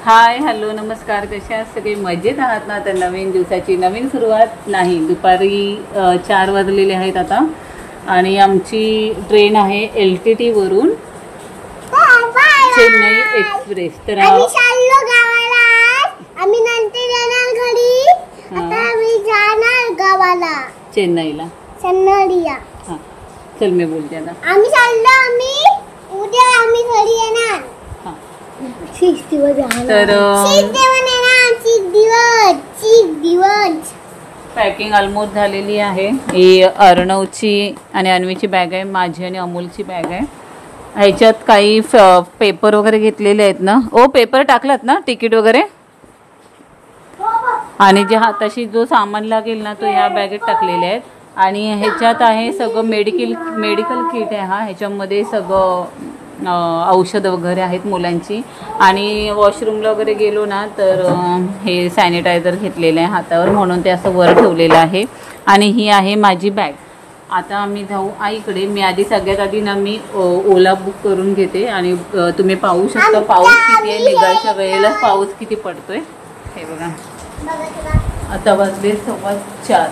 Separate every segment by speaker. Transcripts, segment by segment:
Speaker 1: Hi hello नमस्कार, कसे आहात सगळे? मजेत आहात ना? तर नवीन दिवसाची नवीन सुरुवात नाही, दुपारी 4 वाजलेले आहेत आता आणि आमची ट्रेन आहे LTT वरून चेन्नई एक्सप्रेस. तर
Speaker 2: आम्ही चाललो गावाला, आम्ही नंतर जाणार घरी. आता आम्ही जाणार गावाला,
Speaker 1: चेन्नईला.
Speaker 2: चेन्नईला.
Speaker 1: हां चल मी बोलते आता.
Speaker 2: आम्ही चाललो, आम्ही उद्या आम्ही घरी येणार.
Speaker 1: हां
Speaker 2: 6 दिवस राहणार.
Speaker 1: तर
Speaker 2: 6 दिवस.
Speaker 1: पॅकिंग ऑलमोस्ट झालेली आहे. ही अर्णवची आणि अन्वीची बॅग आहे, माझी आणि अमोलची बॅग आहे. ह्याच्यात काही पेपर वगैरे घेतलेले आहेत ना. ओ पेपर टाकलात ना, तिकीट वगैरे, आणि जे हाताशी जो सामान लागेल ना तो ह्या बॅगेत टाकलेले आहेत. आणि ह्याच्यात आहे सगळं मेडिकल किट आहे. हा ह्याच्यामध्ये सगळं औषधं वगैरे आहेत मुलांची. आणि वॉशरूमला वगैरे गेलो ना तर हे सॅनिटायझर घेतलेलं आहे हातावर, म्हणून ते असं वर ठेवलेलं आहे. आणि ही आहे माझी बॅग. आता आम्ही जाऊ आईकडे. मी आधी सगळ्यात आधी ना मी ओला बुक करून घेते. आणि तुम्ही पाहू शकता पाऊस किती आहे, निघायच्या वेळेला पाऊस किती पडतोय हे बघा. आता वाजले 4:15.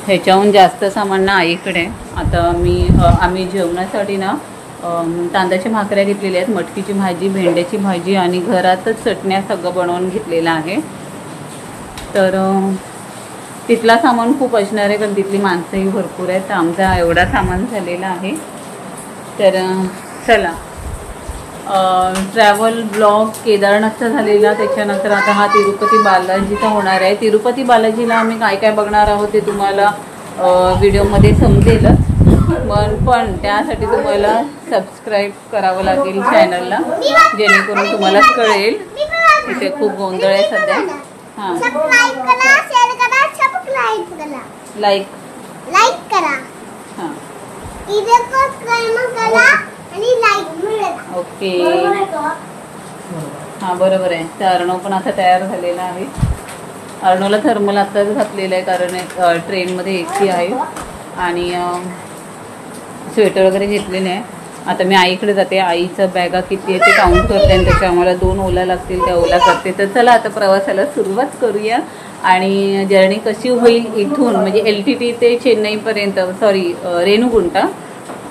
Speaker 1: ह्याच्याहून जास्त सामान ना आईकडे. आता आम्ही जेवणासाठी ना तांदळाच्या भाकऱ्या घेतलेल्या आहेत, मटकीची भाजी, भेंड्याची भाजी आणि घरातच चटण्या सगळं बनवून घेतलेलं आहे. तर तिथला सामान खूप असणार आहे कारण तिथली माणसंही भरपूर आहेत. तर आमचा एवढा सामान झालेला आहे. तर चला, ट्रॅव्हल ब्लॉग केदारनाथचा झालेला, त्याच्यानंतर आता हा तिरुपती बालाजीचा होणार आहे. तिरुपती बालाजीला आम्ही काय काय बघणार आहोत ते तुम्हाला व्हिडिओमध्ये समजेलच, पण त्यासाठी तुम्हाला सबस्क्राईब करावं लागेल चॅनलला, जेणेकरून तुम्हाला कळेल. इथे खूप गोंधळ आहे सध्या. हां लाईक करा. हां ओके. हां बरोबर आहे. तर अर्णव पण आता तयार झालेला आहे. अर्णवला थर्मल आत्ताच घातलेलं आहे कारण ट्रेनमध्ये AC आहे. आणि स्वेटर वगैरे घेतलेले आहे. आता मी आईकडे जाते. आईचं बॅगा किती आहे ते काउंट करते आणि त्याच्या आम्हाला 2 ओला लागतील, त्या ओला करते. तर चला आता प्रवासाला सुरुवात करूया. आणि जर्नी कशी होईल इथून म्हणजे LTT ते चेन्नईपर्यंत, रेणुगुंटा,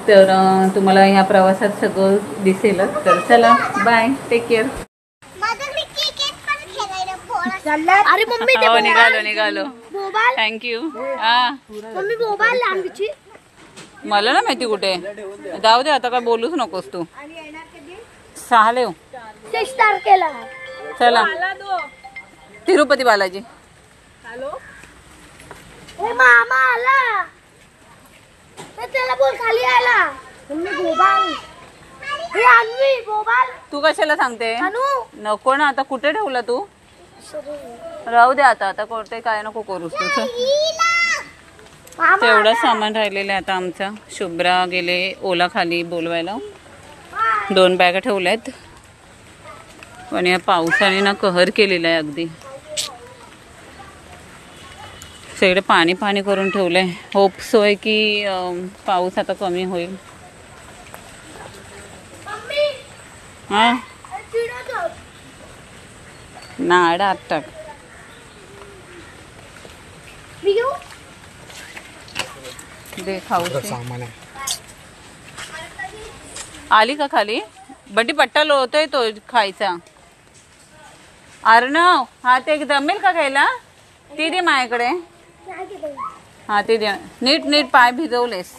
Speaker 1: तर तुम्हाला ह्या प्रवासात सगळं दिसेलच. तर चला बाय, टेक केअर.
Speaker 2: अरे मम्मी
Speaker 1: निघालो. थँक्यू.
Speaker 2: मम्मी मोबाईल आणची.
Speaker 1: मला ना माहिती कुठे. जाऊ दे आता, काय बोलूच नकोस तू. 6 येऊ.
Speaker 2: 6 तारखेला.
Speaker 1: चला तिरुपती बालाजी.
Speaker 2: मामा आला, त्याला बोल खाली आला.
Speaker 1: तू कशाला सांगते? नको ना, आता कुठे ठेवला तू? राहू दे आता कोणते काय नको करूस तू. तेवढं सामान राहिलेलं आहे आता आमचं. शुभ्रा गेले ओला खाली बोलवायला. 2 बॅगा ठेवल्यात. पण या पावसाने ना कहर केलेला आहे अगदी. सगळं पाणी करून ठेवलंय. होप्स होय की पाऊस आता कमी होईल. हां नाड आत टाक. दे खाऊ. आली का खाली? बड्डी पट्टा लोळतोय तो खायचा. अर्णव हा ते जमेल का खायला? ती दे माझ्याकडे. हा ते दे. नीट पाय भिजवलेस.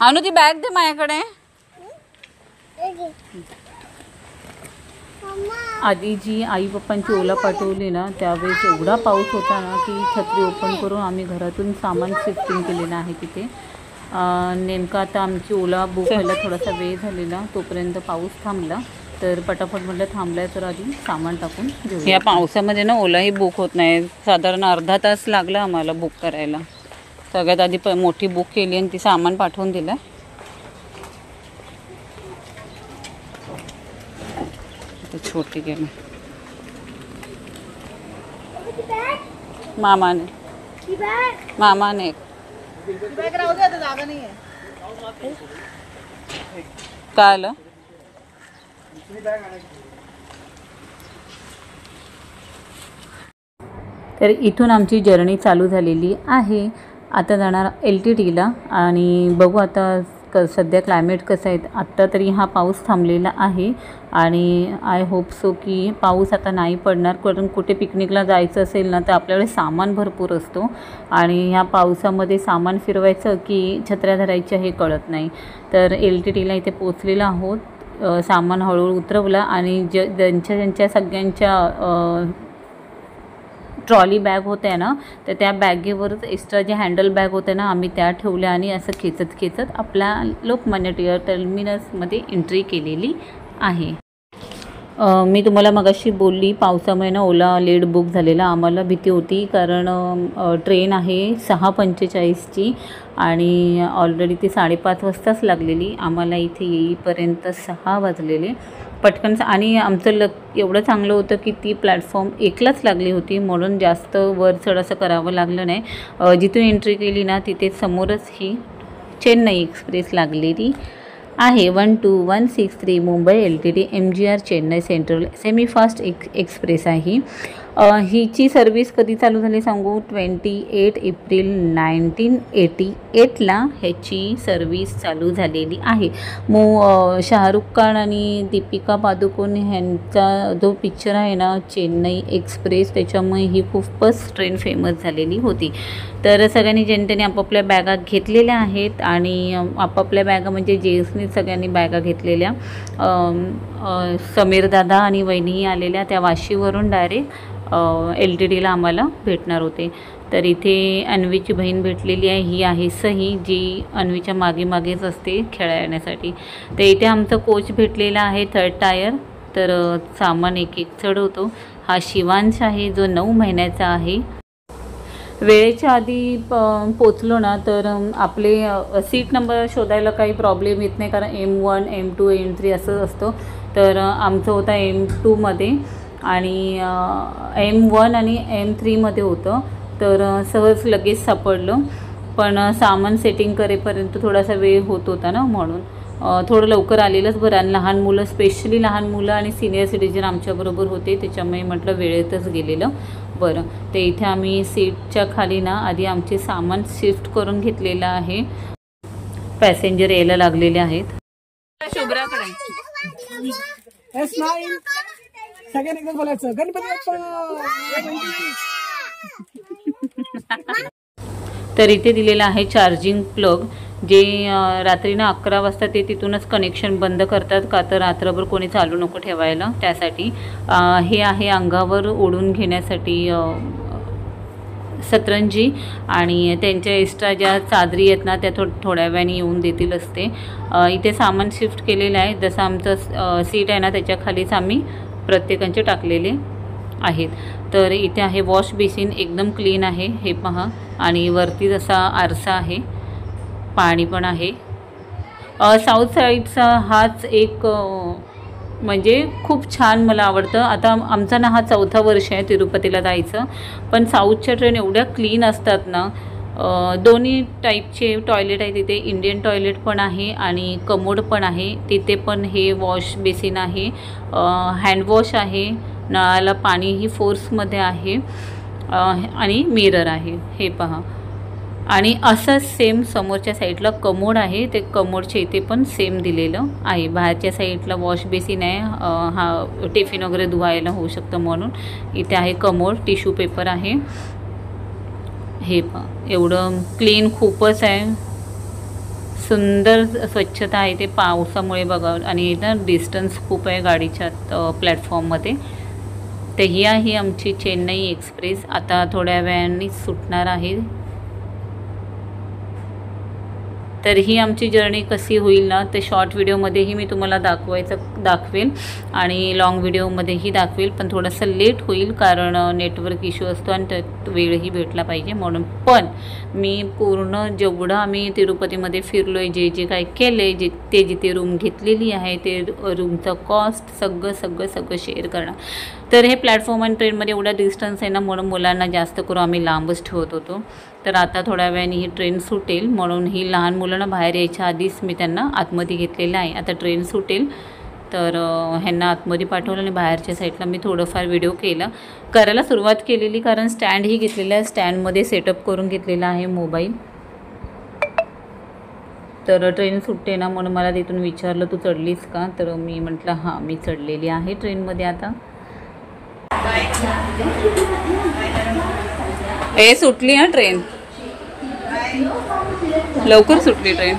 Speaker 1: आणू ती बॅग दे माझ्याकडे. आधी जी आई पप्पांची ओला पाठवली ना त्यावेळेस एवढा पाऊस होता ना की छत्री ओपन करून आम्ही घरातून सामान शिफ्टिंग केलेलं आहे तिथे. नेमका आता आमची ओला बुक व्हायला थोडासा वेळ झालेला, तोपर्यंत पाऊस थांबला. तर पटापट म्हटलं थांबलाय तर आधी सामान टाकून घेऊ. या पावसामध्ये ना ओलाही बुक होत नाही. साधारण अर्धा तास लागला आम्हाला बुक करायला. सगळ्यात आधी मोठी बुक केली आणि ती सामान पाठवून दिलं. छोटी गेम मामाने मामाने काय आलं? तर इथून आमची जर्नी चालू झालेली आहे. आता जाणार LTTला आणि बघू आता सध्या क्लायमेट कसं आहे. आत्ता तरी हा पाऊस थांबलेला आहे आणि आय होप सो की पाऊस आता नाही पडणार, कारण कुठे पिकनिकला जायचं असेल ना तर आपल्याकडे सामान भरपूर असतो आणि ह्या पावसामध्ये सामान फिरवायचं की छत्र्या धरायच्या हे कळत नाही. तर LTTला इथे पोचलेलो आहोत. सामान हळूहळू उतरवलं आणि ज्यांच्या सगळ्यांच्या ट्रॉली बॅग होत्या ना, तर त्या बॅगेवरच एक्स्ट्रा जे हँडल बॅग होते ना आम्ही त्या ठेवल्या आणि असं खेचत आपल्या लोकमान्य टिळक टर्मिनसमध्ये एंट्री केलेली आहे. मी तुम्हाला मगाशी बोलली पावसामुळे ना ओला लेट बुक झालेला. आम्हाला भीती होती कारण ट्रेन आहे 6:45ची आणि ऑलरेडी ती 5:30 वाजताच लागलेली. आम्हाला इथे येईपर्यंत 6 वाजलेले पटकन. आणि आमचं एवढं चांगलं होतं की ती प्लॅटफॉर्म 1लाच लागली होती, म्हणून जास्त वर चढ असं करावं लागलं नाही. जिथून एंट्री केली ना तिथे समोरच ही चेन्नई एक्सप्रेस लागलेली आहे. 12163 Mumbai LTT MGR Chennai central semi fast express आहे. हिची सर्विस कधी चालू झाली सांगू? 28 एप्रिल 1988ला ह्याची सर्विस चालू झालेली आहे. शाहरुख खान आणि दीपिका पादुकोण ह्यांचा जो पिक्चर आहे ना चेन्नई एक्सप्रेस, त्याच्यामुळे ही खूपच ट्रेन फेमस झालेली होती. तर सगळ्यांनी ज्यांनी आपापल्या बॅगा घेतलेल्या आहेत आणि आपापल्या बॅगा म्हणजे जेसनी सगळ्यांनी बॅगा घेतलेल्या. समीर दादा आणि वहिनीही आलेल्या, त्या वाशीवरून डायरेक्ट LTTला आम्हाला भेटणार होते. तर इथे अन्वीची बहीण भेटलेली आहे. ही आहे सही, जी अन्वीच्या मागेच असते खेळण्यासाठी. तर इथे आमचा कोच भेटलेला आहे 3rd टायर. तर सामान एक चढवतो. हा शिवांश आहे जो 9 महिन्याचा आहे. वेळेच्या आधी पोचलो ना तर आपले सीट नंबर शोधायला काही प्रॉब्लेम येत नाही, कारण M1 M2 M3 असं असतं. तर आमचं होता M2मध्ये आणि M1 आणि M3मध्ये होतं. तर सहज लगेच सापडलं, पण सामान सेटिंग करेपर्यंत थोडासा वेळ होत होता ना, म्हणून थोडं लवकर आलेलंच बरं. आणि लहान मुलं, स्पेशली लहान मुलं आणि सिनियर सिटीजन आमच्याबरोबर होते, त्याच्यामुळे म्हटलं वेळेतच गेलेलं बरं. ते इथे आम्ही सीटच्या खाली ना आधी आमचे सामान शिफ्ट करून घेतलेलं आहे. पॅसेंजर यायला लागलेले आहेत. शुभ्राकडे तर इथे दिलेलं आहे चार्जिंग प्लग, जे रात्री ना 11 वाजता ते तिथूनच कनेक्शन बंद करतात, का तर रात्रभर कोणी चालू नको ठेवायला त्यासाठी. हे आहे अंगावर ओढून घेण्यासाठी सतरंजी, आणि त्यांच्या एक्स्ट्रा ज्या चादरी आहेत ना त्या थोड्या वेळाने येऊन देतील असते. इथे सामान शिफ्ट केलेलं आहे. जसं आमचं सीट आहे ना त्याच्या खालीच आम्ही प्रत्येकांचे टाकलेले आहेत. तर इथे आहे वॉश बेसिन, एकदम क्लीन आहे हे पहा, आणि वरती जसा आरसा आहे, पाणी पण आहे. साऊथ साईडचा हाच एक म्हणजे खूप छान मला आवडतं. आता आमचा ना हा 4था वर्ष आहे तिरुपतीला जायचं, पण साऊथच्या ट्रेन एवढ्या क्लीन असतात ना. दोन्ही टाईपचे टॉयलेट आहे तिथे. इंडियन टॉयलेट पण आहे आणि कमोड पण आहे. तिथे पण हे वॉश बेसिन आहे, हँडवॉश आहे, नळाला पाणीही फोर्समध्ये आहे आणि मिरर आहे हे पहा. आणि असंच सेम समोरच्या साईडला कमोड आहे, ते कमोडच्या इथे पण सेम दिलेलं आहे. बाहेरच्या साईडला वॉश बेसिन आहे, हा टिफिन वगैरे धुवायला होऊ शकतं म्हणून. इथे आहे कमोड, टिश्यू पेपर आहे हे पहा. एवढं क्लीन खूपच आहे, सुंदर स्वच्छता आहे ते पावसामुळे बघा. आणि इथं डिस्टन्स खूप आहे गाडीच्या प्लॅटफॉर्ममध्ये. तर ही आहे आमची चेन्नई एक्सप्रेस. आता थोड्या वेळाने सुटणार आहे. तर ही आमची जर्नी कशी होईल ना ते शॉर्ट व्हिडिओमध्येही मी तुम्हाला दाखवेल आणि लॉंग व्हिडिओमध्येही दाखवेल, पण थोडंसं लेट होईल कारण नेटवर्क इश्यू असतो आणि त्यात वेळही भेटला पाहिजे म्हणून. पण मी पूर्ण जेवढं आम्ही तिरुपतीमध्ये फिरलो आहे, जे काय केलं आहे, जिथे रूम घेतलेली आहे ते रूमचं कॉस्ट सगळं शेअर करणार. तर हे प्लॅटफॉर्म आणि ट्रेनमध्ये एवढा डिस्टन्स आहे ना, म्हणून मुलांना जास्त करून आम्ही लांबच ठेवत होतो. तर आता थोड्या वेळाने ही ट्रेन सुटेल म्हणून ही लहान मुलांना बाहेर यायच्या आधीच मी त्यांना आतमध्ये घेतलेलं आहे. आता ट्रेन सुटेल तर ह्यांना आतमध्ये पाठवलं आणि बाहेरच्या साईडला मी थोडंफार व्हिडिओ करायला सुरुवात केलेली, कारण स्टँडही घेतलेलं आहे. स्टँडमध्ये सेटअप करून घेतलेला आहे मोबाईल. तर ट्रेन सुटते ना म्हणून मला तिथून विचारलं तू चढलीस का, तर मी म्हटलं हां मी चढलेली आहे ट्रेनमध्ये. आता हे सुटली हां ट्रेन, लवकर सुटली ट्रेन.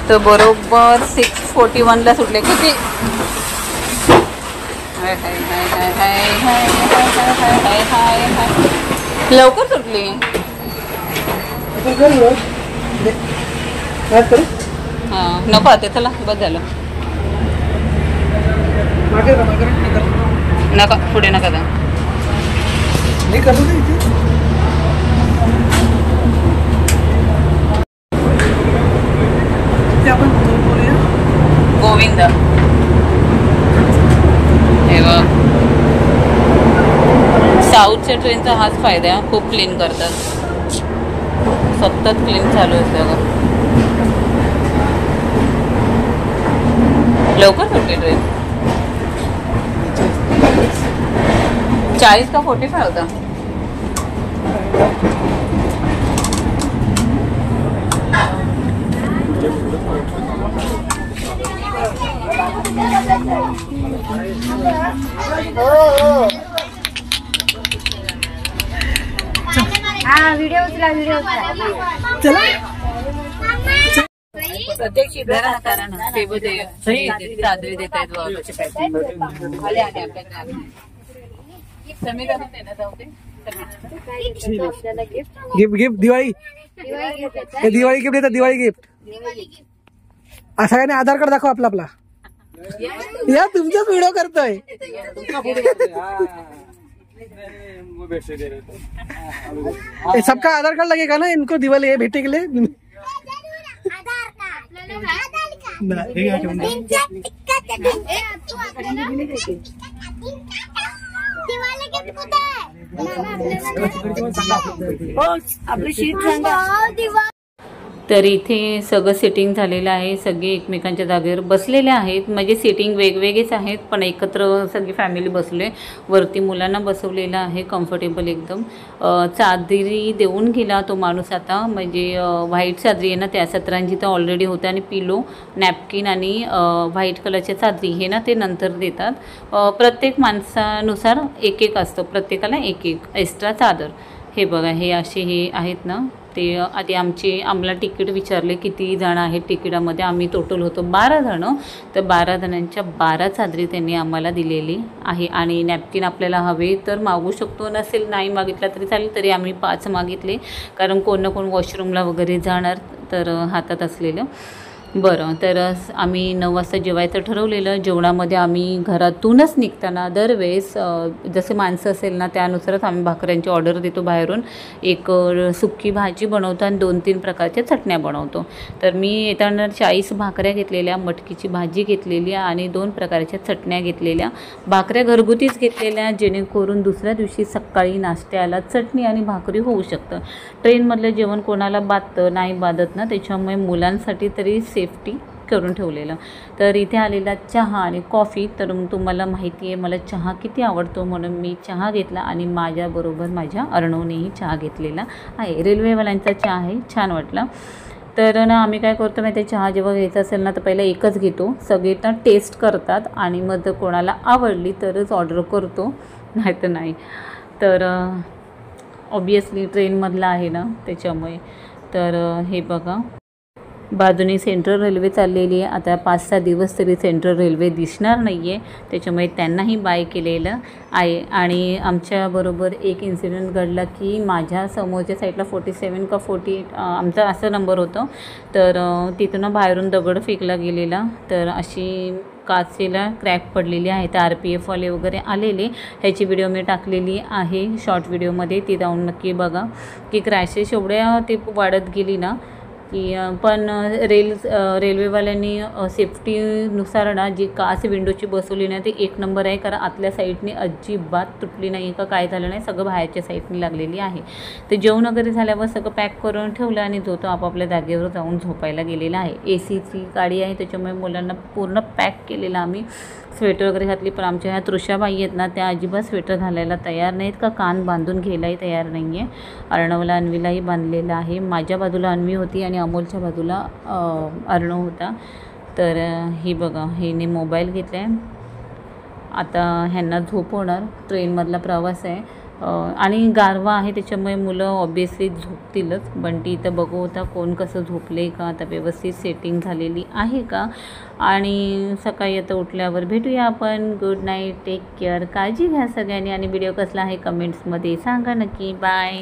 Speaker 1: तर बरोबर 6:41ला सुटले. किती हाय हाय हाय हाय हाय हाय हाय हाय हाय हाय लवकर सुटली. हां नको आता चला बस झालं. नका पुढे नका जा. गोविंद हे बघ, साऊथच्या ट्रेनचा हाच फायदा आहे, खूप क्लीन करतात, सतत क्लीन चालू असते बघा. लवकर सुटली ट्रेन. 40 का 45 होता.
Speaker 2: व्हिडिओ उचला चला.
Speaker 1: प्रत्येक शिबिरा कारण चादरी देत आहेत
Speaker 3: गिफ्ट गिफ्ट दिवाळी गिफ्ट देतात. दिवाळी गिफ्ट सगळ्यांनी आधार कार्ड दाखव आपला आपला. या तुमचाच व्हिडिओ करतोय. सबका आधार कार्ड लगेगा ना इनको दिवाली ये भेटने के लिए.
Speaker 2: आपली शीट सांगा.
Speaker 1: तर इथे सगळं सेटिंग झालेलं आहे, सगळे एकमेकांच्या जागेवर बसलेले आहेत. म्हणजे सेटिंग वेगवेगळेच आहेत पण एकत्र सगळी फॅमिली बसले. वरती मुलांना बसवलेलं आहे कम्फर्टेबल एकदम. चादरी देऊन गेला तो माणूस आता, म्हणजे व्हाईट चादरी आहे ना त्या सतरांची तर ऑलरेडी होत्या आणि पिलो नॅपकिन आणि व्हाईट कलरच्या चादरी हे ना ते नंतर देतात. प्रत्येक माणसानुसार एक एक असतं, प्रत्येकाला एक एक एक्स्ट्रा चादर. हे बघा हे असे हे आहेत ना ते. आधी आम्हाला तिकीट विचारले किती जण आहेत तिकिटामध्ये. आम्ही टोटल होतो 12 जणं. तर 12 जणांच्या 12 चादरी त्यांनी आम्हाला दिलेली आहे. आणि नॅपकिन आपल्याला हवे तर मागू शकतो, नसेल नाही मागितला तरी चालेल. तरी आम्ही 5 मागितले कारण कोण ना कोण वॉशरूमला वगैरे जाणार तर हातात असलेलं. बरं तर आम्ही 9 वाजता जेवायचं ठरवलेलं. जेवणामध्ये आम्ही घरातूनच निघताना दरवेळेस जसे माणसं असेल ना त्यानुसारच आम्ही भाकऱ्यांची ऑर्डर देतो बाहेरून. एक सुक्की भाजी बनवतो आणि 2-3 प्रकारच्या चटण्या बनवतो. तर मी येताना 40 भाकऱ्या घेतलेल्या, मटकीची भाजी घेतलेली आणि 2 प्रकारच्या चटण्या घेतलेल्या. भाकऱ्या घरगुतीच घेतलेल्या जेणेकरून दुसऱ्या दिवशी सकाळी नाश्त्याला चटणी आणि भाकरी होऊ शकतं. ट्रेनमधलं जेवण कोणाला बाधतं नाही बाधत ना, त्याच्यामुळे मुलांसाठी तरी सेफ्टी करून ठेवलेलं. तर इथे आलेला चहा आणि कॉफी. तर तुम्हाला माहिती आहे मला चहा किती आवडतो म्हणून मी चहा घेतला आणि माझ्याबरोबर माझ्या अर्णवनेही चहा घेतलेला आहे. रेल्वेवाल्यांचा चहा आहे, छान वाटला. तर ना आम्ही काय करतो माहिती आहे, चहा जेव्हा घ्यायचा असेल ना तर पहिला एकच घेतो. सगळे तर टेस्ट करतात आणि मग कोणाला आवडली तरच ऑर्डर करतो, नाही तर नाही. तर ऑब्वियसली ट्रेनमधला आहे ना त्याच्यामुळे. तर हे बघा बाजूने सेंट्रल रेल्वे चाललेली आहे. आता 5-6 दिवस तरी सेंट्रल रेल्वे दिसणार नाही आहे, त्याच्यामुळे त्यांनाही बाय केलेलं आहे. आणि आमच्याबरोबर एक इन्सिडेंट घडला की माझ्या समोरच्या साईडला 47 का 48 आमचा असं नंबर होतं. तर तिथून बाहेरून दगड फेकला गेलेला. तर अशी काचेला क्रॅक पडलेली आहे. तर RPF वाले वगैरे आलेले, ह्याची व्हिडिओ मी टाकलेली आहे शॉर्ट व्हिडिओमध्ये, ती जाऊन नक्की बघा. की क्रॅशेस एवढ्या ते वाढत गेली ना की पण रेल्वेवाल्यांनी सेफ्टीनुसार ना जी काच विंडोची बसवली ना ती एक नंबर आहे. कारण आतल्या साईडने अजिबात तुटली नाही का काय झालं नाही, सगळं बाहेरच्या साईडने लागलेली आहे. ते जेवण वगैरे झाल्यावर सगळं पॅक करून ठेवलं आणि जो तो आपापल्या जागेवर जाऊन झोपायला गेलेला आहे. ACची गाडी आहे त्याच्यामुळे मुलांना पूर्ण पॅक केलेलं आम्ही. स्वेटर वगैरे घातली, पण आमच्या ह्या तृषाबाई आहेत ना त्या अजिबात स्वेटर घालायला तयार नाहीत का कान बांधून घ्यायलाही तयार नाही आहे. अर्णवला अन्वीलाही बांधलेलं आहे. माझ्या बाजूला अन्वी होती आणि अमोलच्या बाजूला अर्णव होता. तर ही बघा, हिने मोबाईल घेतला आहे. आता ह्यांना झोप होणार, ट्रेनमधला प्रवास आहे आणि गारवा आहे त्याच्यामुळे मुलं ऑब्वियसली झोपतीलच. बंटी इथं बघू होता कोण कसं झोपले का, आता व्यवस्थित सेटिंग झालेली आहे का. आणि सकाळी आता उठल्यावर भेटूया आपण. गुड नाईट, टेक केअर, काळजी घ्या सगळ्यांनी. आणि व्हिडिओ कसला आहे कमेंट्समध्ये सांगा नक्की. बाय.